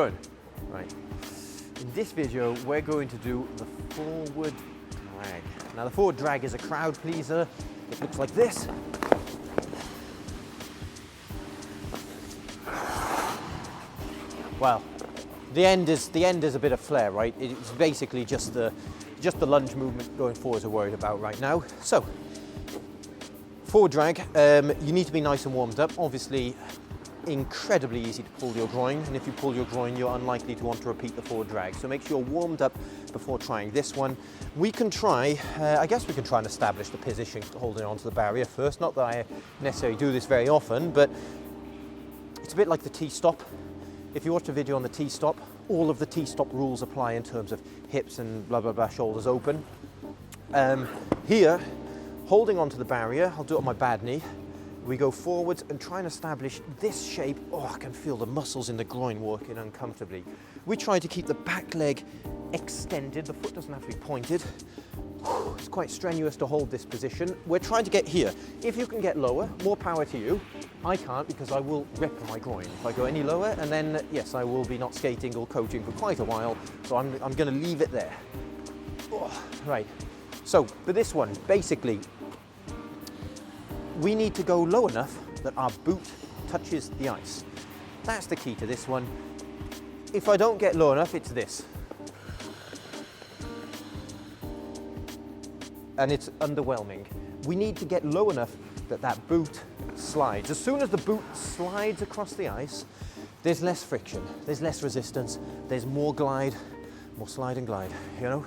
Good. Right. In this video, we're going to do the forward drag. Now, the forward drag is a crowd pleaser. It looks like this. Well, the end is a bit of flair, right? It's basically just the lunge movement going forward we're worried about right now. So, forward drag, you need to be nice and warmed up. Obviously, incredibly easy to pull your groin, and if you pull your groin, you're unlikely to want to repeat the forward drag. So make sure you're warmed up before trying this one. We can try, I guess we can try and establish the position holding onto the barrier first. Not that I necessarily do this very often, but it's a bit like the T-stop. If you watch a video on the T-stop, all of the T-stop rules apply in terms of hips and blah, blah, blah, shoulders open. Here, holding onto the barrier, I'll do it on my bad knee. We go forwards and try and establish this shape. Oh, I can feel the muscles in the groin working uncomfortably. We try to keep the back leg extended. The foot doesn't have to be pointed. It's quite strenuous to hold this position. We're trying to get here. If you can get lower, more power to you. I can't because I will rip my groin if I go any lower, and then yes, I will be not skating or coaching for quite a while. So I'm going to leave it there. Oh, right. So for this one, basically, we need to go low enough that our boot touches the ice. That's the key to this one. If I don't get low enough, it's this. And it's underwhelming. We need to get low enough that that boot slides. As soon as the boot slides across the ice, there's less friction, there's less resistance, there's more glide, more slide and glide, you know?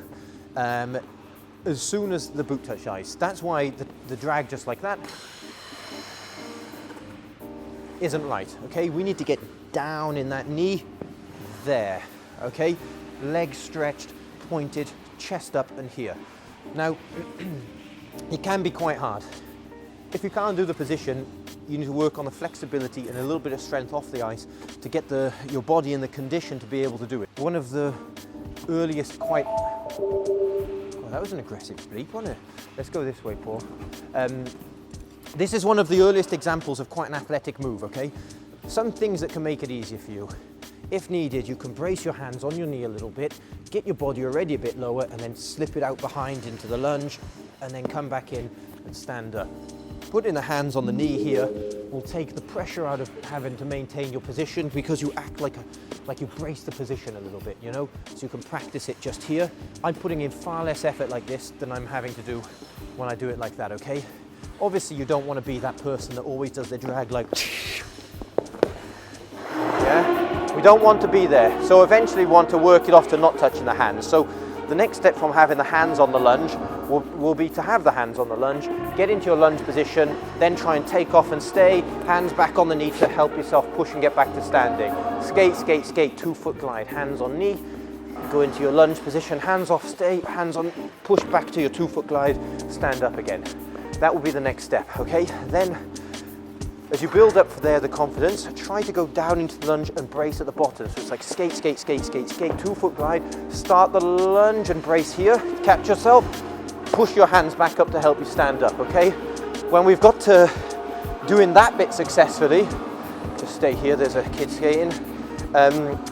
As soon as the boot touches ice. That's why the drag just like that isn't right, okay? We need to get down in that knee, there, okay? Legs stretched, pointed, chest up and here. Now, it can be quite hard. If you can't do the position, you need to work on the flexibility and a little bit of strength off the ice to get your body in the condition to be able to do it. One of the earliest that was an aggressive bleep, wasn't it? Let's go this way, Paul. This is one of the earliest examples of quite an athletic move, okay? Some things that can make it easier for you. If needed, you can brace your hands on your knee a little bit, get your body already a bit lower, and then slip it out behind into the lunge, and then come back in and stand up. Putting the hands on the knee here will take the pressure out of having to maintain your position because you act like you brace the position a little bit, you know? So you can practice it just here. I'm putting in far less effort like this than I'm having to do when I do it like that, okay? Obviously, you don't want to be that person that always does the drag like, yeah? We don't want to be there. So eventually we want to work it off to not touching the hands. So the next step from having the hands on the lunge will be to have the hands on the lunge, get into your lunge position, then try and take off and stay, hands back on the knee to help yourself push and get back to standing. Skate, skate, skate, 2-foot glide, hands on knee, go into your lunge position, hands off, stay, hands on, push back to your 2-foot glide, stand up again. That will be the next step, okay? Then, as you build up there the confidence, try to go down into the lunge and brace at the bottom. So it's like skate, skate, skate, skate, skate, 2-foot glide, start the lunge and brace here, catch yourself, push your hands back up to help you stand up, okay? When we've got to doing that bit successfully, just stay here, there's a kid skating.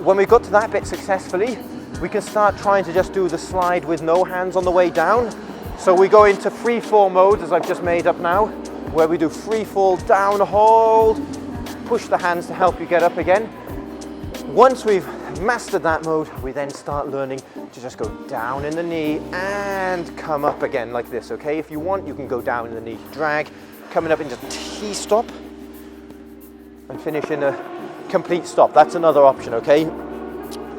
When we've got to that bit successfully, we can start trying to just do the slide with no hands on the way down. So we go into free fall mode, as I've just made up now, where we do free fall, down, hold, push the hands to help you get up again. Once we've mastered that mode, we then start learning to just go down in the knee and come up again like this, okay? If you want, you can go down in the knee, drag, coming up into T-stop and finish in a complete stop. That's another option, okay?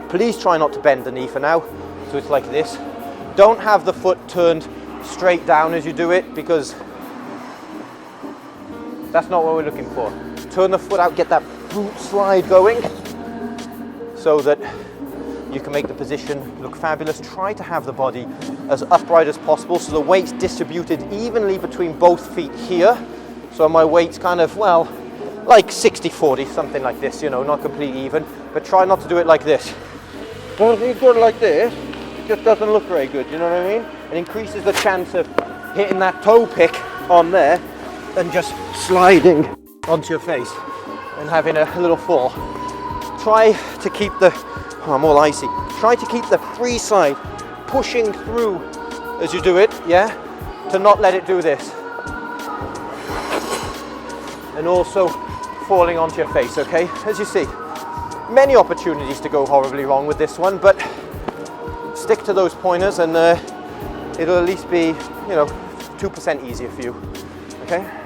Please try not to bend the knee for now. So it's like this. Don't have the foot turned straight down as you do it because that's not what we're looking for. Turn the foot out, get that boot slide going so that you can make the position look fabulous. Try to have the body as upright as possible so the weight's distributed evenly between both feet here. So my weight's kind of, well, like 60-40, something like this, you know, not completely even, but try not to do it like this. If you do it like this, it just doesn't look very good, you know what I mean? It increases the chance of hitting that toe pick on there and just sliding onto your face and having a little fall. try to keep the, oh, I'm all icy. Try to keep the free side pushing through as you do it, yeah? To not let it do this. And also falling onto your face, okay? As you see, many opportunities to go horribly wrong with this one, but stick to those pointers and it'll at least be, 2% easier for you, okay?